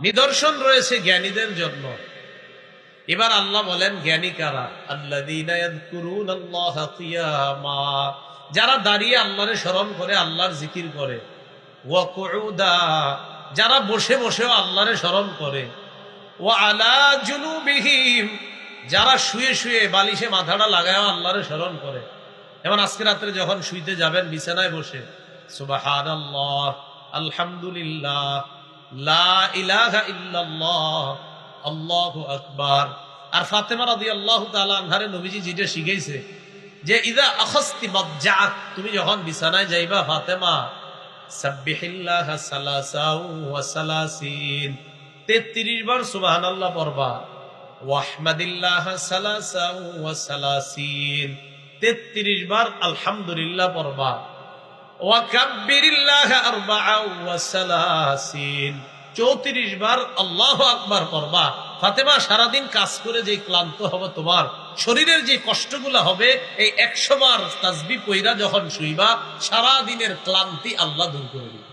নিদর্শন রয়েছে জ্ঞানীদের জন্য। এবার আল্লাহ বলেন জ্ঞানী কারা? আল্লাযীনা ইয়াযকুরুনাল্লাহা কিয়ামা, যারা দাঁড়িয়ে আল্লাহরে স্মরণ করে, আল্লাহর জিকির করে। ওয়া কুউদা, যারা বসে বসেও আল্লাহরে স্মরণ করে। ওয়া আলা জুনুবিহিম, যারা শুয়ে শুয়ে বালিশে মাথাটা লাগায় আল্লাহরে স্মরণ করে। এবং আজকে রাত্রে যখন শুইতে যাবেন বিছানায় বসে সুবহানাল্লাহ, আলহামদুলিল্লাহ, লা ইলাহা ইল্লাল্লাহ, আল্লাহু আকবার। আর ফাতেমা রাদিয়াল্লাহু তাআলা আনহারে নবীজি যেটা শিখাইছে যে ইযা আখাসতি মাদজাআক, তুমি যখন বিছানায় যাইবা ফাতেমা, সাব্বিহিল্লাহ সালাসাও ওয়া সালাসিন, 33 বার সুবহানাল্লাহ পড়বা। ওয়াহমাদিল্লাহ সালাসাও ওয়া সালাসিন, 33 বার আলহামদুলিল্লাহ পড়বা। ওয়া কাব্বিরিল্লাহ আরবাআ ওয়া সালাসিন, 34 বার আল্লাহু আকবার পড়বা। ফাতেমা, সারাদিন কাজ করে যে ক্লান্ত হবে, তোমার শরীরের যে কষ্টগুলো হবে, এই 100 বার তাসবিহ পড়া যখন শুইবা, সারা দিনের ক্লান্তি আল্লাহ দূর করে দিবে।